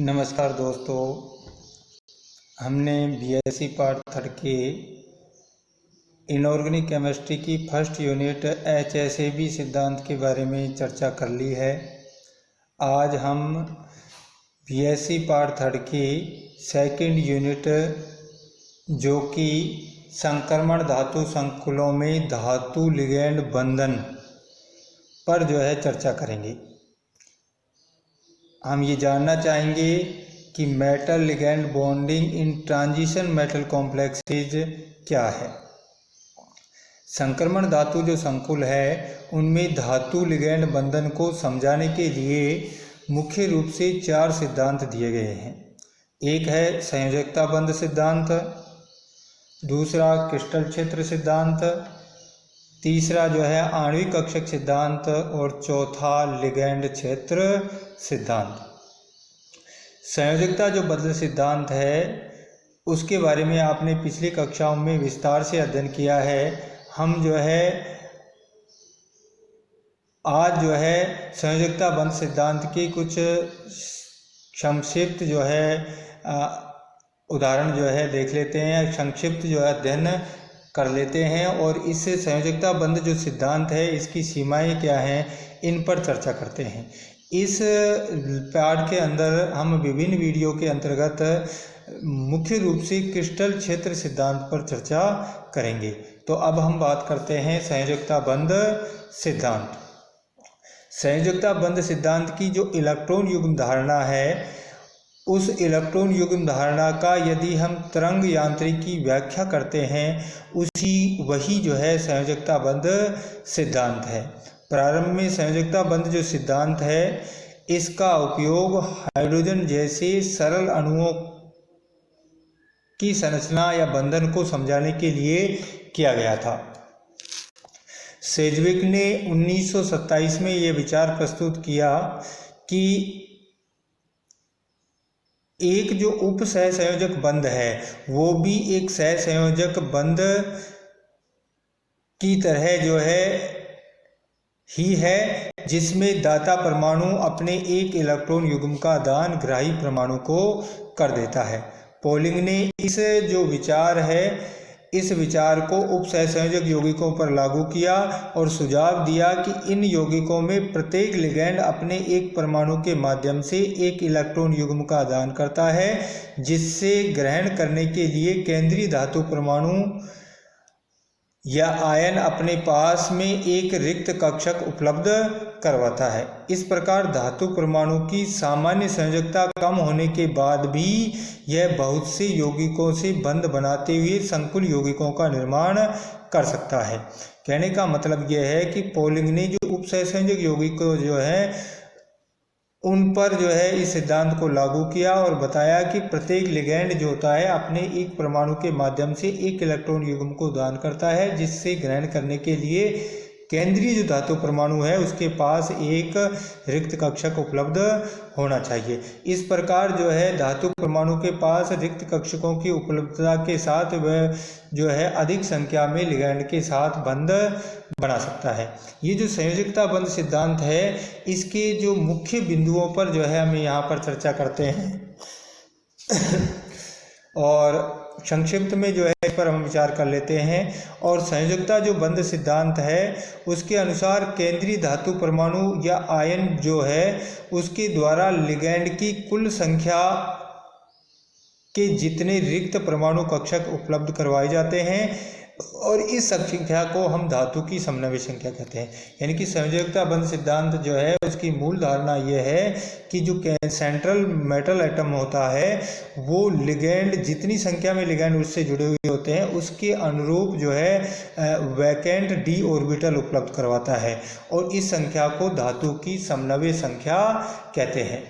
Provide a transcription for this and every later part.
नमस्कार दोस्तों, हमने बीएससी पार्ट थर्ड के इनऑर्गेनिक केमिस्ट्री की फर्स्ट यूनिट HSAB सिद्धांत के बारे में चर्चा कर ली है। आज हम बीएससी पार्ट थर्ड की सेकंड यूनिट जो कि संक्रमण धातु संकुलों में धातु लिगैंड बंधन पर चर्चा करेंगे। हम ये जानना चाहेंगे कि metal ligand bonding in transition metal complexes क्या है। संक्रमण धातु जो संकुल है उनमें धातु लिगैंड बंधन को समझाने के लिए मुख्य रूप से 4 सिद्धांत दिए गए हैं। एक है संयोजकता बंध सिद्धांत, दूसरा क्रिस्टल क्षेत्र सिद्धांत, तीसरा आणविक कक्षक सिद्धांत और चौथा लिगैंड क्षेत्र सिद्धांत। संयोजकता जो बंध सिद्धांत है उसके बारे में आपने पिछली कक्षाओं में विस्तार से अध्ययन किया है। हम आज संयोजकता बंध सिद्धांत की कुछ संक्षिप्त उदाहरण देख लेते हैं, संक्षिप्त अध्ययन कर लेते हैं और इस संयोजकता बंध जो सिद्धांत है इसकी सीमाएं क्या हैं इन पर चर्चा करते हैं। इस पाठ के अंदर हम विभिन्न वीडियो के अंतर्गत मुख्य रूप से क्रिस्टल क्षेत्र सिद्धांत पर चर्चा करेंगे। तो अब हम बात करते हैं संयोजकता बंध सिद्धांत। संयोजकता बंध सिद्धांत की जो इलेक्ट्रॉन युग्म धारणा है उस इलेक्ट्रॉन युग्म धारणा का यदि हम तरंग यांत्रिकी व्याख्या करते हैं वही संयोजकता बंध सिद्धांत है। प्रारंभ में संयोजकता बंध जो सिद्धांत है इसका उपयोग हाइड्रोजन जैसे सरल अणुओं की संरचना या बंधन को समझाने के लिए किया गया था। सेज्विक ने 1927 में यह विचार प्रस्तुत किया कि एक जो उप सहसंयोजक बंध है वो भी एक सहसंयोजक बंध की तरह ही है जिसमें दाता परमाणु अपने एक इलेक्ट्रॉन युग्म का दान ग्राही परमाणु को कर देता है। पोलिंग ने इस विचार को उप सहसंयोजक यौगिकों पर लागू किया और सुझाव दिया कि इन यौगिकों में प्रत्येक लिगैंड अपने एक परमाणु के माध्यम से एक इलेक्ट्रॉन युग्म का दान करता है जिससे ग्रहण करने के लिए केंद्रीय धातु परमाणु या आयन अपने पास में एक रिक्त कक्षक उपलब्ध करवाता है। इस प्रकार धातु परमाणु की सामान्य संयोजकता कम होने के बाद भी यह बहुत से यौगिकों से बंध बनाते हुए संकुल यौगिकों का निर्माण कर सकता है। कहने का मतलब यह है कि पोलिंग ने जो उप सहसंयोजक यौगिकों उन पर इस सिद्धांत को लागू किया और बताया कि प्रत्येक लिगैंड जो होता है अपने एक परमाणु के माध्यम से एक इलेक्ट्रॉन युग्म को दान करता है जिससे ग्रहण करने के लिए केंद्रीय जो धातु परमाणु है उसके पास एक रिक्त कक्षक उपलब्ध होना चाहिए। इस प्रकार धातु परमाणु के पास रिक्त कक्षकों की उपलब्धता के साथ वह अधिक संख्या में लिगैंड के साथ बंध बना सकता है। ये जो संयोजकता बंध सिद्धांत है इसके जो मुख्य बिंदुओं पर हम यहाँ पर चर्चा करते हैं और संक्षिप्त में इस पर हम विचार कर लेते हैं। और संयोजकता जो बंध सिद्धांत है उसके अनुसार केंद्रीय धातु परमाणु या आयन उसके द्वारा लिगैंड की कुल संख्या के जितने रिक्त परमाणु कक्षक उपलब्ध करवाए जाते हैं और इस संख्या को हम धातु की समन्वय संख्या कहते हैं। यानी कि संयोजकता बंध सिद्धांत उसकी मूल धारणा यह है कि जो सेंट्रल मेटल एटम होता है वो लिगैंड जितनी संख्या में लिगैंड उससे जुड़े हुए होते हैं उसके अनुरूप वैकेंट d ऑर्बिटल उपलब्ध करवाता है और इस संख्या को धातु की समन्वय संख्या कहते हैं।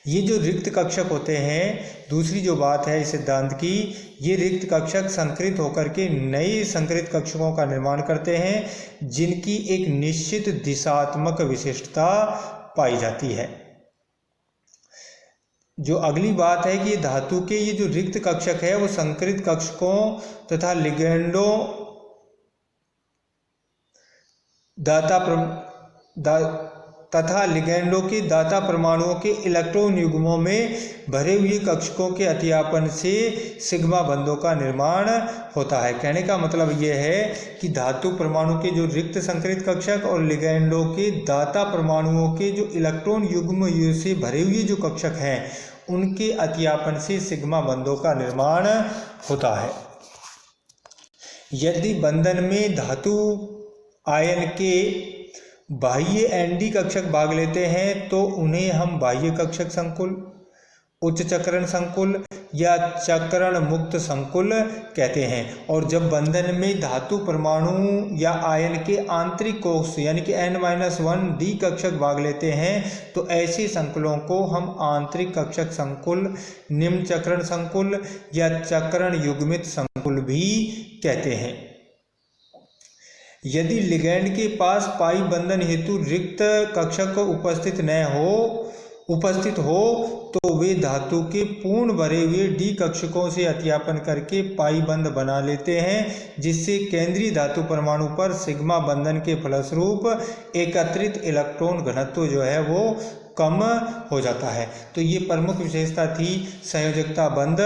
ये जो रिक्त कक्षक होते हैं, दूसरी जो बात है इस सिद्धांत की, ये रिक्त कक्षक संकृत होकर के नए संकृत कक्षकों का निर्माण करते हैं जिनकी एक निश्चित दिशात्मक विशिष्टता पाई जाती है। जो अगली बात है कि धातु के ये जो रिक्त कक्षक है वो संकृत कक्षकों तथा लिगैंडों तथा लिगैंडों के दाता परमाणुओं के इलेक्ट्रॉन युग्मों में भरे हुए कक्षकों के अतियापन से सिग्मा बंधों का निर्माण होता है। कहने का मतलब ये है कि धातु परमाणु के जो रिक्त संकरित कक्षक और लिगैंडों के दाता परमाणुओं के जो इलेक्ट्रॉन युग्म से भरे हुए जो कक्षक हैं उनके अतियापन से सिग्मा बंधों का निर्माण होता है। यदि बंधन में धातु आयन के बाह्य एनडी कक्षक भाग लेते हैं तो उन्हें हम बाह्य कक्षक संकुल, उच्च चक्रण संकुल या चक्रण मुक्त संकुल कहते हैं। और जब बंधन में धातु परमाणु या आयन के आंतरिक कोष यानी कि N-1 डी कक्षक भाग लेते हैं तो ऐसे संकुलों को हम आंतरिक कक्षक संकुल, निम्न चक्रण संकुल या चक्रण युग्मित संकुल भी कहते हैं। यदि लिगैंड के पास पाई बंधन हेतु रिक्त कक्षक उपस्थित हो तो वे धातु के पूर्ण भरे हुए डी कक्षकों से अतियापन करके पाई बंध बना लेते हैं, जिससे केंद्रीय धातु परमाणु पर सिग्मा बंधन के फलस्वरूप एकत्रित इलेक्ट्रॉन घनत्व जो है वो कम हो जाता है। तो ये प्रमुख विशेषता थी संयोजकता बंध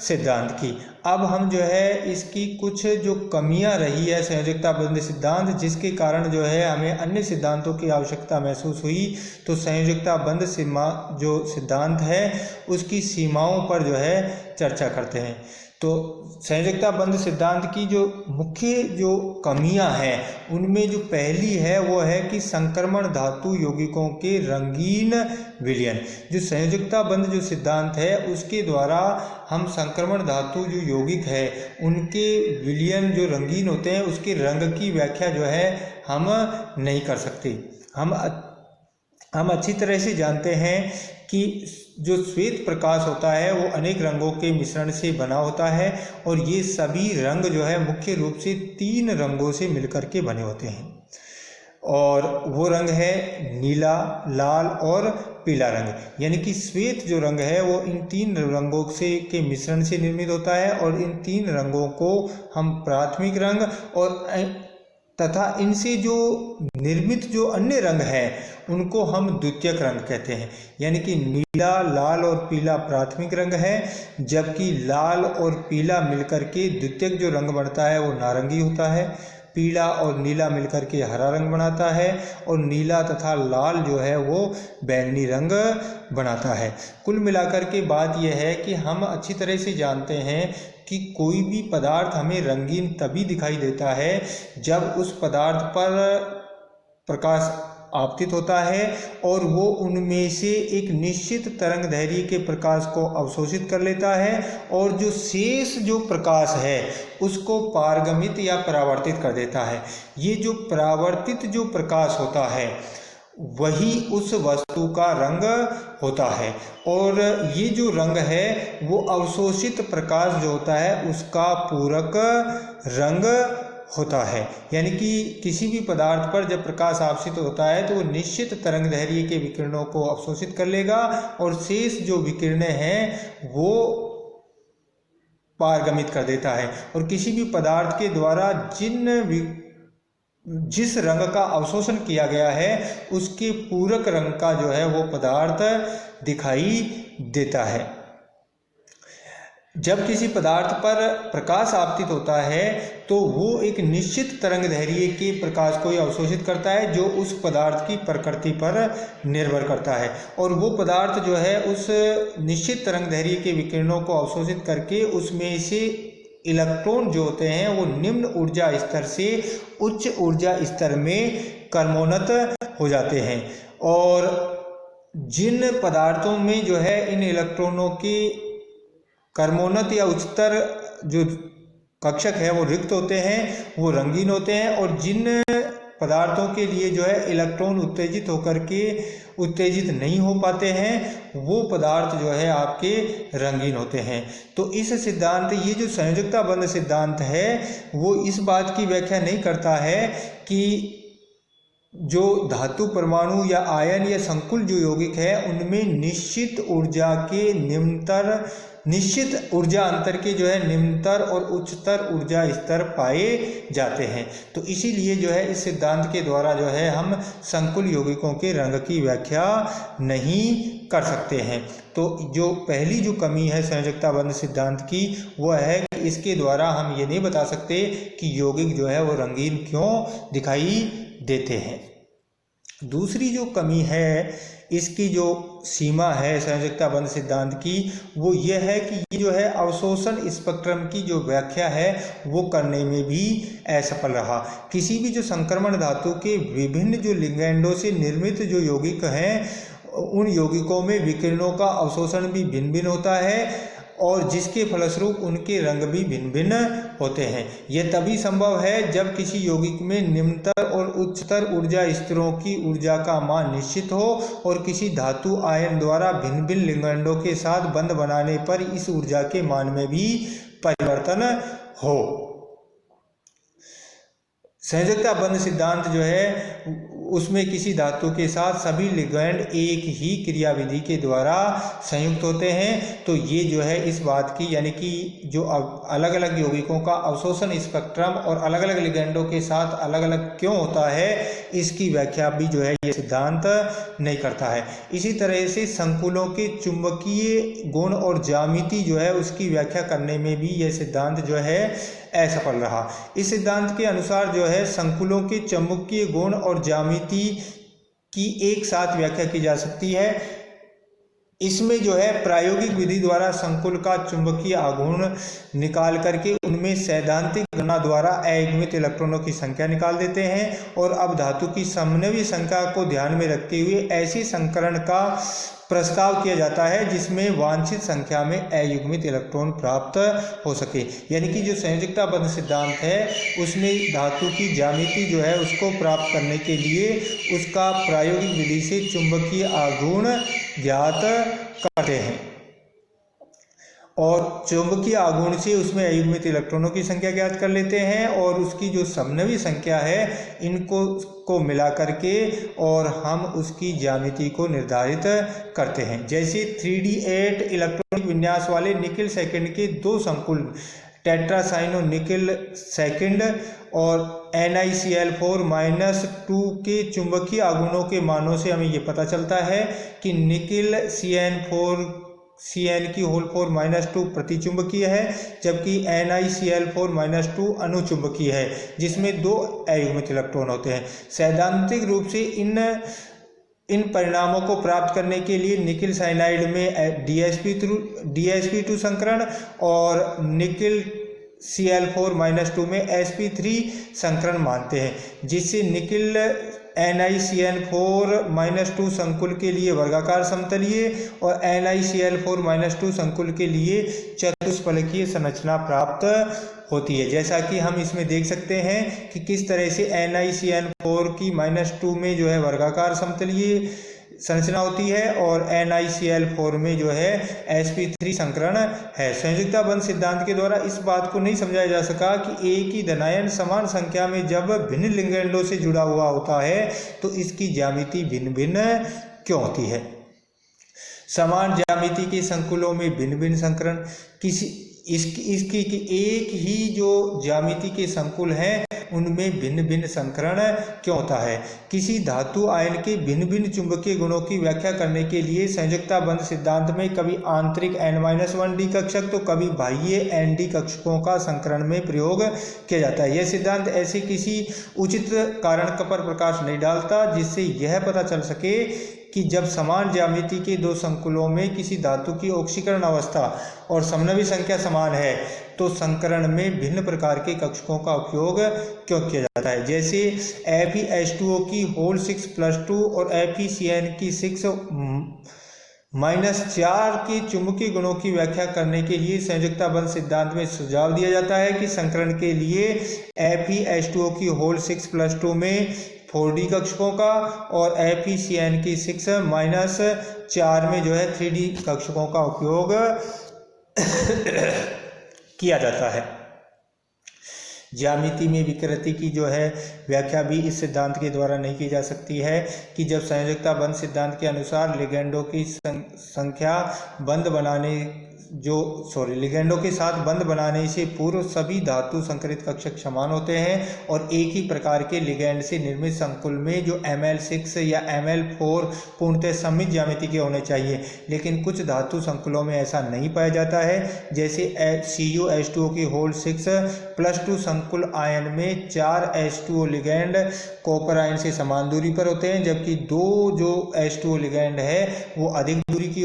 सिद्धांत की। अब हम जो है इसकी कुछ जो कमियां रही है संयोजकता बंध सिद्धांत, जिसके कारण जो है हमें अन्य सिद्धांतों की आवश्यकता महसूस हुई, तो संयोजकता बंध जो सिद्धांत है उसकी सीमाओं पर जो है चर्चा करते हैं। तो संयोजकता बंध सिद्धांत की जो मुख्य जो कमियां हैं उनमें जो पहली है वो है कि संक्रमण धातु यौगिकों के रंगीन विलयन। जो संयोजकता बंध जो सिद्धांत है उसके द्वारा हम संक्रमण धातु जो यौगिक है उनके विलयन जो रंगीन होते हैं उसके रंग की व्याख्या जो है हम नहीं कर सकते। हम अच्छी तरह से जानते हैं कि जो श्वेत प्रकाश होता है वो अनेक रंगों के मिश्रण से बना होता है और ये सभी रंग जो है मुख्य रूप से 3 रंगों से मिलकर के बने होते हैं, और वो रंग है नीला, लाल और पीला रंग। यानी कि श्वेत जो रंग है वो इन 3 रंगों से के मिश्रण से निर्मित होता है और इन 3 रंगों को हम प्राथमिक रंग और तथा इनसे जो निर्मित जो अन्य रंग हैं उनको हम द्वितीयक रंग कहते हैं। यानी कि नीला, लाल और पीला प्राथमिक रंग है, जबकि लाल और पीला मिलकर के द्वितीयक जो रंग बनता है वो नारंगी होता है। पीला और नीला मिलकर के हरा रंग बनाता है और नीला तथा लाल जो है वो बैंगनी रंग बनाता है। कुल मिलाकर के बात यह है कि हम अच्छी तरह से जानते हैं कि कोई भी पदार्थ हमें रंगीन तभी दिखाई देता है जब उस पदार्थ पर प्रकाश आपतित होता है और वो उनमें से एक निश्चित तरंग दैर्घ्य के प्रकाश को अवशोषित कर लेता है और जो शेष जो प्रकाश है उसको पारगमित या परावर्तित कर देता है। ये जो परावर्तित जो प्रकाश होता है वही उस वस्तु का रंग होता है और ये जो रंग है वो अवशोषित प्रकाश जो होता है उसका पूरक रंग होता है। यानी कि किसी भी पदार्थ पर जब प्रकाश आपतित होता है तो वो निश्चित तरंग दैर्घ्य के विकिरणों को अवशोषित कर लेगा और शेष जो विकिरणें हैं वो पारगमित कर देता है। और किसी भी पदार्थ के द्वारा जिस रंग का अवशोषण किया गया है उसके पूरक रंग का जो है वो पदार्थ दिखाई देता है। जब किसी पदार्थ पर प्रकाश आपतित होता है तो वो एक निश्चित तरंग दैर्घ्य के प्रकाश को अवशोषित करता है जो उस पदार्थ की प्रकृति पर निर्भर करता है और वो पदार्थ जो है उस निश्चित तरंग दैर्घ्य के विकिरणों को अवशोषित करके उसमें से इलेक्ट्रॉन जो होते हैं वो निम्न ऊर्जा स्तर से उच्च ऊर्जा स्तर में क्रमोन्नत हो जाते हैं। और जिन पदार्थों में जो है इन इलेक्ट्रॉनों की क्रमोन्नत या उच्चतर जो कक्षक है वो रिक्त होते हैं, वो रंगीन होते हैं, और जिन पदार्थों के लिए जो है इलेक्ट्रॉन उत्तेजित होकर के उत्तेजित नहीं हो पाते हैं वो पदार्थ जो है आपके रंगीन होते हैं। तो इस सिद्धांत ये जो संयोजकता बंध सिद्धांत है वो इस बात की व्याख्या नहीं करता है कि जो धातु परमाणु या आयन या संकुल जो यौगिक है उनमें निश्चित ऊर्जा अंतर के जो है निम्नतर और उच्चतर ऊर्जा स्तर पाए जाते हैं। तो इसीलिए जो है इस सिद्धांत के द्वारा जो है हम संकुल यौगिकों के रंग की व्याख्या नहीं कर सकते हैं। तो जो पहली जो कमी है संयोजकता बंध सिद्धांत की वह है कि इसके द्वारा हम ये नहीं बता सकते कि यौगिक जो है वो रंगीन क्यों दिखाई देते हैं। दूसरी जो कमी है इसकी जो सीमा है संयोजकता बंध सिद्धांत की वो ये है कि ये जो है अवशोषण स्पेक्ट्रम की जो व्याख्या है वो करने में भी असफल रहा। किसी भी जो संक्रमण धातु के विभिन्न जो लिगैंडों से निर्मित जो यौगिक हैं उन यौगिकों में विकिरणों का अवशोषण भी भिन्न भिन्न होता है और जिसके फलस्वरूप उनके रंग भी भिन्न भिन्न होते हैं। यह तभी संभव है जब किसी यौगिक में निम्नतर और उच्चतर ऊर्जा स्तरों की ऊर्जा का मान निश्चित हो और किसी धातु आयन द्वारा भिन्न भिन्न लिगैंडों के साथ बंध बनाने पर इस ऊर्जा के मान में भी परिवर्तन हो। संयोजकता बंध सिद्धांत जो है उसमें किसी धातु के साथ सभी लिगैंड एक ही क्रियाविधि के द्वारा संयुक्त होते हैं। तो ये जो है इस बात की यानी कि जो अलग अलग यौगिकों का अवशोषण स्पेक्ट्रम और अलग अलग लिगैंडों के साथ अलग अलग क्यों होता है इसकी व्याख्या भी जो है ये सिद्धांत नहीं करता है। इसी तरह से संकुलों के चुंबकीय गुण और ज्यामिति जो है उसकी व्याख्या करने में भी यह सिद्धांत जो है असफल रहा। इस सिद्धांत के अनुसार जो है संकुलों के चुंबकीय गुण और ज्यामिति की एक साथ व्याख्या की जा सकती है। इसमें जो है प्रायोगिक विधि द्वारा संकुल का चुंबकीय आघूर्ण निकाल करके उनमें सैद्धांतिक गणना द्वारा अयुग्मित इलेक्ट्रॉनों की संख्या निकाल देते हैं और अब धातु की समन्वयी संख्या को ध्यान में रखते हुए ऐसे संकरण का प्रस्ताव किया जाता है जिसमें वांछित संख्या में अयुग्मित इलेक्ट्रॉन प्राप्त हो सके। यानी कि जो संयोजकता बंध सिद्धांत है उसमें धातु की ज्यामिति जो है उसको प्राप्त करने के लिए उसका प्रायोगिक विधि से चुंबकीय आघूर्ण ज्ञात करते हैं और चुंबकीय आघूर्ण से उसमें अयुग्मित इलेक्ट्रॉनों की संख्या ज्ञात कर लेते हैं और उसकी जो समन्वयी संख्या है इनको मिला करके और हम उसकी ज्यामिति को निर्धारित करते हैं। जैसे 3d8 इलेक्ट्रॉनिक विन्यास वाले निकेल सेकंड के दो संकुल टेट्रासाइनो निकेल सेकंड और NiCl4-2 के चुंबकीय आघूर्णों के मानों से हमें ये पता चलता है कि निकेल CN4 प्रतिचुंबकीय है जबकि NiCl4-2 अनुचुंबकीय है जिसमें दो अयुग्मित इलेक्ट्रॉन होते हैं। सैद्धांतिक रूप से इन परिणामों को प्राप्त करने के लिए निकेल साइनाइड में DsP2 संकरण और निकेल Cl4-2 में sp3 संकरण मानते हैं, जिससे निकेल NiCl4-2 संकुल के लिए वर्गाकार समतलीय और NiCl4-2 संकुल के लिए चतुष्फलकीय संरचना प्राप्त होती है। जैसा कि हम इसमें देख सकते हैं कि किस तरह से NiCl4-2 में जो है वर्गाकार समतलीय संरचना होती है और NiCl4 में जो है sp3 संकरण है। संयोजकता बंध सिद्धांत के द्वारा इस बात को नहीं समझाया जा सका कि एक ही धनायन समान संख्या में जब भिन्न लिगैंडों से जुड़ा हुआ होता है तो इसकी ज्यामिति भिन्न भिन्न क्यों होती है। समान ज्यामिति के संकुलों में भिन्न भिन्न संकरण इसकी एक ही जो ज्यामिति के संकुल हैं उनमें भिन्न भिन्न संकरण क्यों होता है। किसी धातु आयन के भिन्न भिन्न चुंबकीय गुणों की व्याख्या करने के लिए संयोजकता बंध सिद्धांत में कभी आंतरिक N-1d कक्षक तो कभी बाह्य Nd कक्षकों का संकरण में प्रयोग किया जाता है। यह सिद्धांत ऐसे किसी उचित कारण पर प्रकाश नहीं डालता जिससे यह पता चल सके कि जब समान ज्यामिति के दो संकुलों में किसी धातु की ऑक्सीकरण अवस्था और समन्वयी संख्या समान है तो संकरण में भिन्न प्रकार के कक्षकों का उपयोग क्यों किया जाता है। जैसे FeH2O की होल 6+2 और FeCN की 6-4 के चुंबकीय गुणों की व्याख्या करने के लिए संयोजकता बंध सिद्धांत में सुझाव दिया जाता है कि संकरण के लिए FeH2O की होल 6+2 में 4d कक्षकों का और FeCN की 6-4 में जो है 3d कक्षकों का उपयोग किया जाता है। ज्यामिति में विकृति की जो है व्याख्या भी इस सिद्धांत के द्वारा नहीं की जा सकती है कि जब संयोजकता बंध सिद्धांत के अनुसार लिगेंडों की संख्या लिगेंडों के साथ बंध बनाने से पूर्व सभी धातु संकरित कक्षक समान होते हैं और एक ही प्रकार के लिगेंड से निर्मित संकुल में जो Ml6 या Ml4 पूर्णतः सममित ज्यामिति के होने चाहिए, लेकिन कुछ धातु संकुलों में ऐसा नहीं पाया जाता है। जैसे CuH2O की होल 6+2 संकुल आयन में 4 H2O लिगेंड कॉपर आयन से समान दूरी पर होते हैं, जबकि 2 जो H2O लिगेंड है वो अधिक दूरी की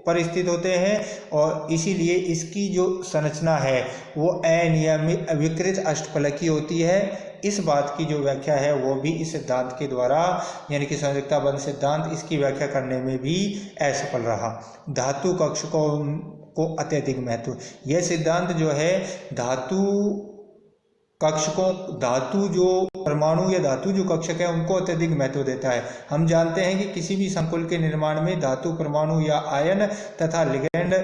पर स्थित होते हैं और इसीलिए इसकी जो संरचना है वो अनियमित विकृत अष्टफलकीय होती है। इस बात की जो व्याख्या है वो भी इस सिद्धांत के द्वारा यानी कि संयोजकता बंध सिद्धांत इसकी व्याख्या करने में भी असफल रहा। धातु कक्षकों को अत्यधिक महत्व, यह सिद्धांत जो है धातु जो परमाणु या धातु जो कक्षक है उनको अत्यधिक महत्व देता है। हम जानते हैं कि किसी भी संकुल के निर्माण में धातु परमाणु या आयन तथा लिगेंड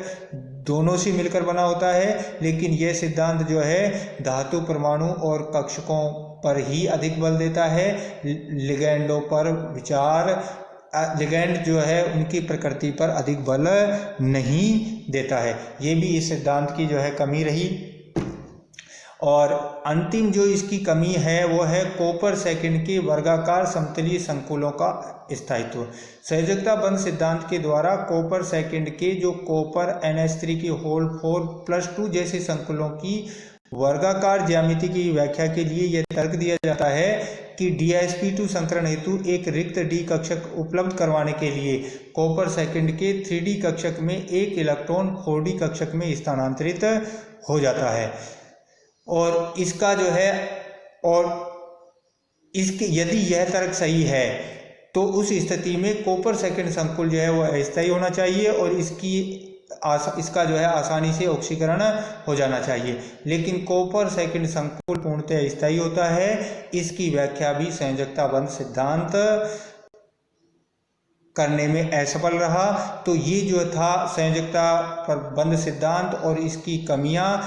दोनों से मिलकर बना होता है, लेकिन यह सिद्धांत जो है धातु परमाणु और कक्षकों पर ही अधिक बल देता है। लिगेंडों पर लिगेंड जो है उनकी प्रकृति पर अधिक बल नहीं देता है। ये भी इस सिद्धांत की जो है कमी रही। और अंतिम जो इसकी कमी है वो है कॉपर सेकंड के वर्गाकार समतलीय संकुलों का स्थायित्व। संयोजकता बंध सिद्धांत के द्वारा कॉपर सेकंड के जो कॉपर NH3 की होल 4+2 जैसे संकुलों की वर्गाकार ज्यामिति की व्याख्या के लिए यह तर्क दिया जाता है कि DsP2 संकरण हेतु एक रिक्त D कक्षक उपलब्ध करवाने के लिए कॉपर सेकंड के 3D कक्षक में एक इलेक्ट्रॉन 4D कक्षक में स्थानांतरित हो जाता है। और इसका जो है यदि यह तर्क सही है तो उस स्थिति में कॉपर सेकंड संकुल जो है वो अस्थायी होना चाहिए और इसका जो है आसानी से ऑक्सीकरण हो जाना चाहिए, लेकिन कॉपर सेकंड संकुल पूर्णतः अस्थायी होता है। इसकी व्याख्या भी संयोजकता बंध सिद्धांत करने में असफल रहा। तो ये जो था संयोजकता पर बंध सिद्धांत और इसकी कमियां,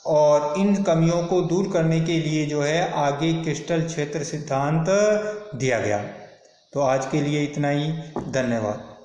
और इन कमियों को दूर करने के लिए जो है आगे क्रिस्टल क्षेत्र सिद्धांत दिया गया। तो आज के लिए इतना ही, धन्यवाद।